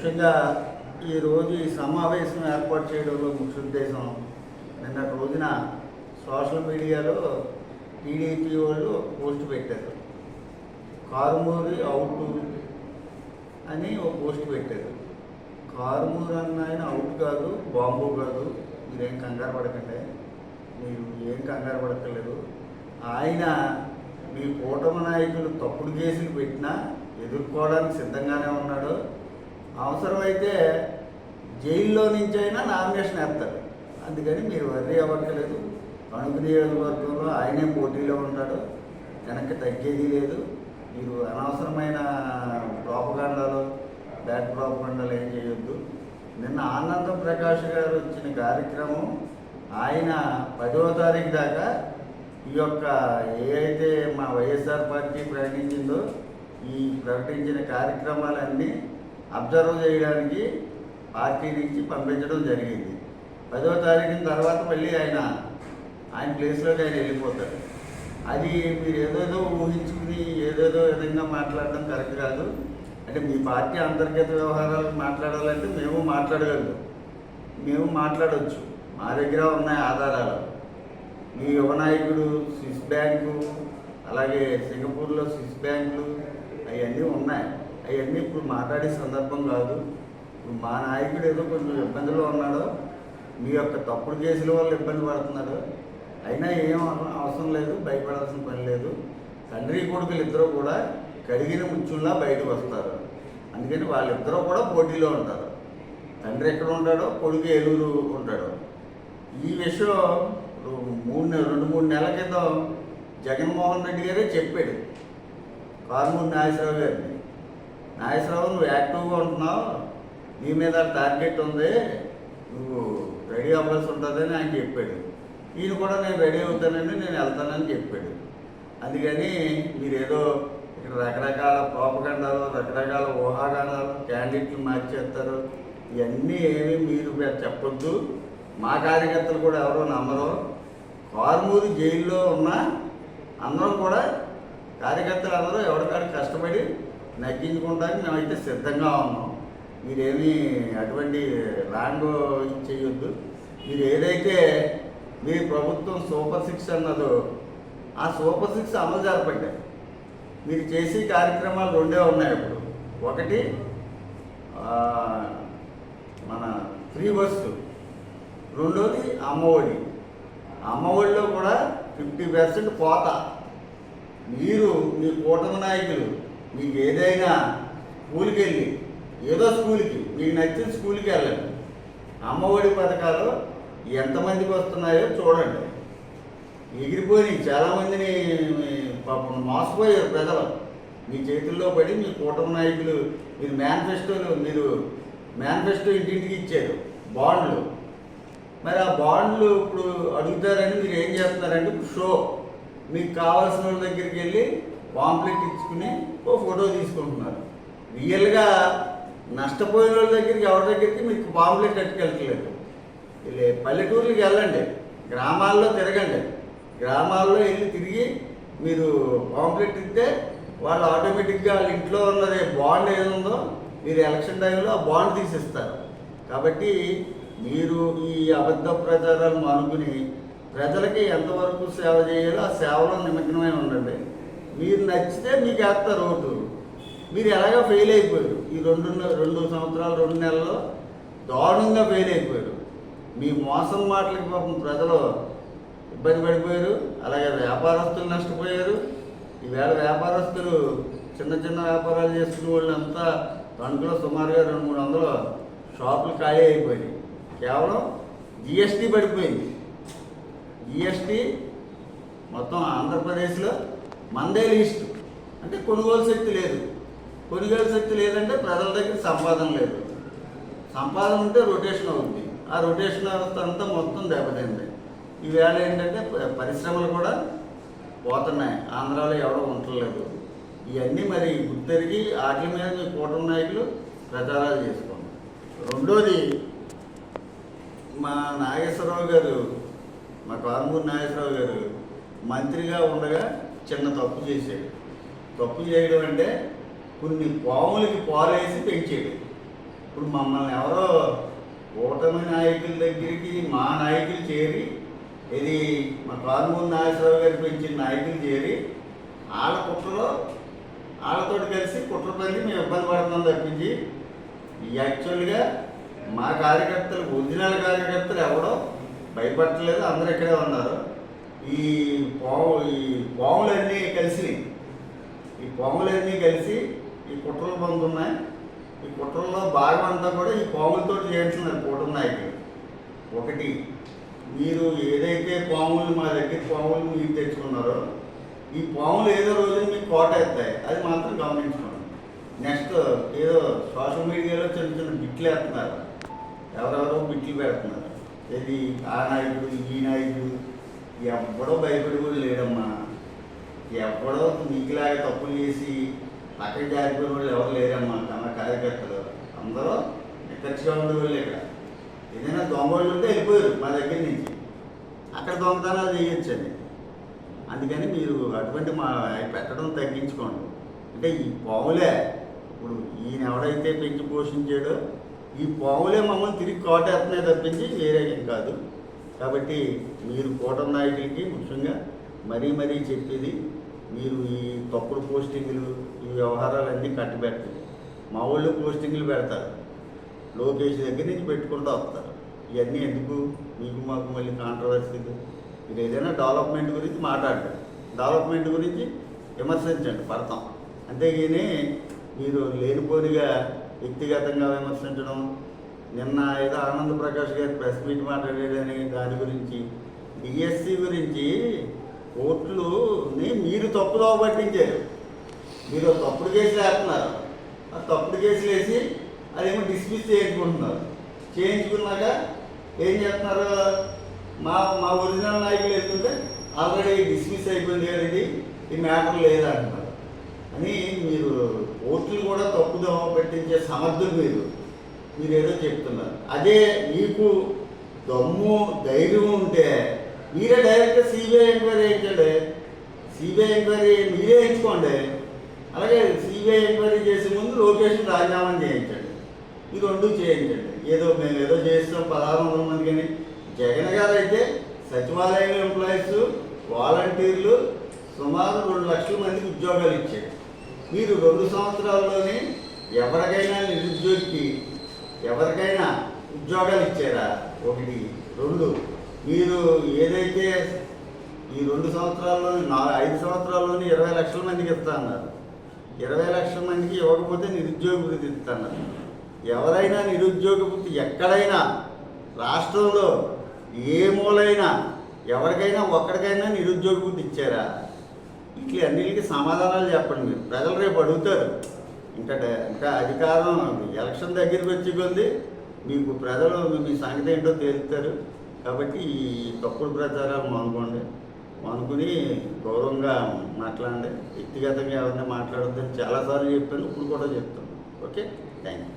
ముఖ్యంగా ఈరోజు ఈ సమావేశం ఏర్పాటు చేయడంలో ముఖ్య ఉద్దేశం, నిన్నటి రోజున సోషల్ మీడియాలో టీడీపీ వాళ్ళు పోస్ట్ పెట్టారు. కారుమూరి అవుట్ అని ఒక పోస్ట్ పెట్టారు. కారుమూరి అన్న ఆయన అవుట్ కాదు, బాంబు కాదు, మీరేం కంగారు పడకండి, మీరు ఏం కంగారు పడక్కర్లేదు. ఆయన మీ కూటమి నాయకులు తప్పుడు కేసులు పెట్టినా ఎదుర్కోవడానికి సిద్ధంగానే ఉన్నాడు. అవసరమైతే జైల్లో నుంచి అయినా నామినేషన్ వేస్తారు. అందుకని మీరు వర్రీ అవ్వక్కర్లేదు. అణుగు నియోజకవర్గంలో ఆయనే పోటీలో ఉంటాడు, వెనక్కి తగ్గేది లేదు. మీరు అనవసరమైన ప్రోపగాండాలు, బ్యాడ్ ప్రోపగాండాలు ఏం చేయొద్దు. నిన్న ఆనంద ప్రకాష్ గారు వచ్చిన కార్యక్రమం ఆయన 10వ తారీఖు దాకా ఈ యొక్క ఏదైతే మా వైఎస్ఆర్ పార్టీ ప్రకటించిందో ఈ ప్రకటించిన కార్యక్రమాలన్నీ అబ్జర్వ్ చేయడానికి పార్టీ నుంచి పంపించడం జరిగింది. 10వ తారీఖున తర్వాత మళ్ళీ ఆయన ప్లేస్లోకి ఆయన వెళ్ళిపోతాడు. అది మీరు ఏదేదో ఊహించుకుని ఏదేదో విధంగా మాట్లాడడం కరెక్ట్ కాదు. అంటే మీ పార్టీ అంతర్గత వ్యవహారాలు మాట్లాడాలంటే మేము మాట్లాడగలదు, మేము మాట్లాడవచ్చు. మా దగ్గర ఉన్నాయి ఆధారాలు. మీ యువ నాయకుడు స్విస్ బ్యాంకు, అలాగే సింగపూర్లో స్విస్ బ్యాంకులు అవన్నీ ఉన్నాయి. అవన్నీ ఇప్పుడు మాట్లాడే సందర్భం కాదు. ఇప్పుడు మా నాయకుడు ఏదో కొంచెం ఇబ్బందులో ఉన్నాడు, మీ యొక్క తప్పుడు కేసుల వల్ల ఇబ్బంది పడుతున్నాడు. అయినా ఏం అవసరం లేదు, భయపడాల్సిన పని లేదు. తండ్రి కొడుకులు ఇద్దరు కూడా కడిగిన ముచ్చుల్లా బయటకు వస్తారు. అందుకని వాళ్ళిద్దరూ కూడా పోటీలో ఉంటారు. తండ్రి ఎక్కడ ఉంటాడో, కొడుకు ఏలూరు ఉంటాడు. ఈ విషయం 2-3 నెలల క్రితం జగన్మోహన్ రెడ్డి గారే చెప్పాడు కారుమూరి నాగేశ్వరరావు గారిని. నాగేశ్వరరావు, నువ్వు యాక్టివ్గా ఉంటున్నావు, నీ మీద టార్గెట్ ఉంది, నువ్వు రెడీ అవ్వాల్సి ఉంటుందని ఆయన చెప్పాడు. ఈయన కూడా నేను రెడీ అవుతానని, నేను వెళ్తానని చెప్పాడు. అందుకని మీరేదో ఇక్కడ రకరకాల ప్రోపగండాలు, రకరకాల ఊహాగానాలు, క్యాండిడేట్లు మార్చేస్తారు, ఇవన్నీ ఏమీ మీరు చెప్పొద్దు. మా కార్యకర్తలు కూడా ఎవరో నమ్మరు. కారుమూరి జైల్లో ఉన్న అందరం కూడా కార్యకర్తలు అందరూ ఎవరికాడికి కష్టపడి నగ్గించుకోవడానికి మేమైతే సిద్ధంగా ఉన్నాం. మీరేమీ అటువంటి రాంగ్ చేయొద్దు. మీరు ఏదైతే మీ ప్రభుత్వం సూపర్ 6 అన్నదో ఆ సూపర్ 6 అమలు జరపండి. మీరు చేసే కార్యక్రమాలు 2 ఉన్నాయి ఇప్పుడు. ఒకటి మన ఫ్రీ బస్సు, రెండోది అమ్మఒడి. అమ్మఒడిలో కూడా 50% పోతా. మీరు మీ కూటమి నాయకులు మీకు ఏదైనా స్కూల్కి వెళ్ళి, ఏదో స్కూల్కి మీకు నచ్చిన స్కూల్కి వెళ్ళండి. అమ్మఒడి పథకాలు ఎంతమందికి వస్తున్నాయో చూడండి. ఎగిరిపోయి చాలామందిని పాపం మోసపోయారు ప్రజలు. మీ చేతుల్లో పడి మీ కూటమి నాయకులు మీరు మేనిఫెస్టో ఇంటింటికి ఇచ్చారు బాండ్లు. మరి ఆ బాండ్లు ఇప్పుడు అడుగుతారని మీరు ఏం చేస్తున్నారంటే షో, మీకు కావాల్సిన వాళ్ళ దగ్గరికి వెళ్ళి పాంప్లెట్ ఇచ్చుకుని ఓ ఫోటో తీసుకుంటున్నారు. రియల్గా నష్టపోయిన వాళ్ళ దగ్గరికి ఎవరి దగ్గరికి మీకు పాంప్లెట్ కట్టుకెళ్ళట్లేదు. పల్లెటూర్లకి వెళ్ళండి, గ్రామాల్లో తిరగండి. గ్రామాల్లో వెళ్ళి తిరిగి మీరు పాంప్లెట్ ఇస్తే వాళ్ళు ఆటోమేటిక్గా వాళ్ళ ఇంట్లో ఉన్నది బాండ్ ఏముందో మీరు ఎలక్షన్ టైంలో ఆ బాండ్ తీసిస్తారు. కాబట్టి మీరు ఈ అబద్ధ ప్రచారాలు మానుకుని ప్రజలకి ఎంతవరకు సేవ చేయాలో ఆ సేవలో నిమగ్నమై ఉండండి. మీరు నచ్చితే మీకు వేస్తారు ఓటు. మీరు ఎలాగో ఫెయిల్ అయిపోయారు. ఈ 2 సంవత్సరాలు 2 నెలల్లో దారుణంగా ఫెయిల్ అయిపోయారు. మీ మోసం మాటలకి పాపం ప్రజలు ఇబ్బంది పడిపోయారు. అలాగే వ్యాపారస్తులు నష్టపోయారు. ఈవేళ వ్యాపారస్తులు చిన్న వ్యాపారాలు చేసుకునే వాళ్ళంతా తణుకులో సుమారుగా 200-300 షాపులు ఖాళీ అయిపోయినాయి. కేవలం జిఎస్టీ పడిపోయింది. జిఎస్టీ మొత్తం ఆంధ్రప్రదేశ్లో మందే లీస్ట్. అంటే కొనుగోలు శక్తి లేదు. కొనుగోలు శక్తి లేదంటే ప్రజల దగ్గర సంపాదన లేదు. సంపాదన ఉంటే రొటేషన్ అవుతుంది. ఆ రొటేషన్ వ్యవస్థ అంతా మొత్తం దెబ్బతింది. ఈవేళ ఏంటంటే పరిశ్రమలు కూడా పోతున్నాయి. ఆంధ్రాలో ఎవడో ఉండలేదు. ఇవన్నీ మరి గుర్తెరిగి వాటి మీద మీ కూటమి నాయకులు ప్రచారాలు చేసుకోండి. రెండోది, మా నాగేశ్వరరావు గారు, మా కారుమూరి నాగేశ్వరరావు గారు మంత్రిగా ఉండగా చిన్న తప్పు చేశాడు. తప్పు చేయడం అంటే కొన్ని పాములకి పాలేసి పెంచాడు. ఇప్పుడు మమ్మల్ని ఎవరో కూటమి నాయకుల దగ్గరికి మా నాయకులు చేరి, ఇది మా కారుమూరి నాగేశ్వరరావు గారు పెంచిన నాయకులు చేరి వాళ్ళ కుట్రలో వాళ్ళతో కలిసి కుట్ర పని మేము ఇబ్బంది పడుతున్నాం తప్పించి, యాక్చువల్గా మా కార్యకర్తలు ఒరిజినల్ కార్యకర్తలు ఎవడో భయపడట్లేదు, అందరూ ఇక్కడే ఉన్నారు. ఈ పాములన్నీ కలిసి ఈ కుట్రలు పొందుతున్నాయి. ఈ కుట్రల్లో భాగం అంతా కూడా ఈ పాములతో చేస్తున్నారు కూటమి నాయకులు. ఒకటి, మీరు ఏదైతే పాములు మా దగ్గర పాములు మీరు తెచ్చుకున్నారో ఈ పాములు ఏదో రోజున మీకు కోట ఎత్తాయి, అది మాత్రం గమనించుకోండి. నెక్స్ట్, ఏదో సోషల్ మీడియాలో చిన్న చిన్న బిట్లు వేస్తున్నారు, ఎవరెవరో బిట్లు పెడుతున్నారు. ఇది ఆ నాయకుడు ఈ నాయకుడు, ఎవడో భయపడి కూడా లేడమ్మా. ఎవడో నీకులాగా తప్పులు చేసి అక్కడ జారిపోయిన వాళ్ళు ఎవరు లేరమ్మా. కన్నా కార్యకర్తలు అందరూ నిక్కచ్చిగా ఉండేవాళ్ళు. ఇక్కడ ఏదైనా దొంగోళ్ళు ఉంటే వెళ్ళిపోయారు మా దగ్గర నుంచి, అక్కడ దొంగతనాలు చేయొచ్చండి. అందుకని మీరు అటువంటి పెట్టడం తగ్గించుకోండి. అంటే ఈ పాములే ఇప్పుడు ఈయన ఎవడైతే పెంచి పోషించాడో ఈ పాములే మమ్మల్ని తిరిగి కోటేస్తున్నాయి తప్పించి వేరే ఏం కాదు. కాబట్టి మీరు కూటమి నాయకులకి ముఖ్యంగా మరీ చెప్పేది, మీరు ఈ తప్పుడు పోస్టింగ్లు ఈ వ్యవహారాలన్నీ కట్టిపెట్టండి. మా వాళ్ళు పోస్టింగ్లు పెడతారు, లోకేష్ దగ్గర నుంచి పెట్టుకుంటూ వస్తారు. ఇవన్నీ ఎందుకు మీకు మాకు మళ్ళీ కాంట్రవర్సీలు? మీరు ఏదైనా డెవలప్మెంట్ గురించి మాట్లాడండి, డెవలప్మెంట్ గురించి విమర్శించండి, పడతాం. అంతేగాని మీరు లేనిపోనిగా వ్యక్తిగతంగా విమర్శించడం, నిన్న ఏదో ఆనంద్ ప్రకాష్ గారి ప్రెస్ మీట్ మాట్లాడేదని దాని గురించి, డిఎస్సి గురించి కోర్టులుని మీరు తప్పుదోవ పట్టించారు. మీరు తప్పుడు కేసులు వేస్తున్నారు, ఆ తప్పుడు కేసులు వేసి అదేమో డిస్మిస్ చేయించుకుంటున్నారు. చేయించుకున్నాక ఏం చేస్తున్నారు, మా ఒరిజినల్ నాయకులు వెళ్తుంటే ఆల్రెడీ డిస్మిస్ అయిపోయింది కదా, ఈ మ్యాటర్ లేదంటున్నారు అని మీరు కోర్టులు కూడా తప్పుదోవ పట్టించే సమర్థులు మీరు ఏదో చెప్తున్నారు. అదే మీకు దమ్ము ధైర్యం ఉంటే మీరే డైరెక్ట్గా సిబిఐ ఎంక్వైరీ చేయించండి. సిబిఐ ఎంక్వైరీ మీరే ఎంచుకోండి. అలాగే సిబిఐ ఎంక్వైరీ చేసే ముందు లోకేషన్ రాజీనామా చేయించండి. ఈ రెండు చేయించండి. మేము ఏదో చేస్తాం 1600 మంది, కానీ జగన్ గారు అయితే సచివాలయంలో ఎంప్లాయీస్ వాలంటీర్లు సుమారు 2 లక్షల మందికి ఉద్యోగాలు ఇచ్చారు. మీరు 2 సంవత్సరాల్లోనే ఎవరికైనా నిరుద్యోగికి ఎవరికైనా ఉద్యోగాలు ఇచ్చారా? 1. 2, మీరు ఏదైతే ఈ 2 సంవత్సరాల్లో 5 సంవత్సరాల్లోనే 20 లక్షల మందికి ఇస్తా అన్నారు. 20 లక్షల మందికి ఇవ్వకపోతే నిరుద్యోగ వృత్తి ఇస్తున్నారు. ఎవరైనా నిరుద్యోగ వృత్తి ఎక్కడైనా రాష్ట్రంలో ఏ మూలైనా ఎవరికైనా ఒక్కడికైనా నిరుద్యోగ వృత్తి ఇచ్చారా? ఇట్లా అన్నిటికీ సమాధానాలు చెప్పండి. మీరు ప్రజలు రేపు అడుగుతారు. ఇంకా అధికారం ఎలక్షన్ దగ్గరికి వచ్చి కొద్ది మీకు ప్రజలు మీ సంగతి ఏంటో తేలుతారు. కాబట్టి ఈ తప్పుడు ప్రచారాలు మానుకుని గౌరవంగా మాట్లాడండి. వ్యక్తిగతంగా ఎవరిని మాట్లాడొద్దని చాలాసార్లు చెప్పాను, ఇప్పుడు కూడా చెప్తాను. Okay, thank you.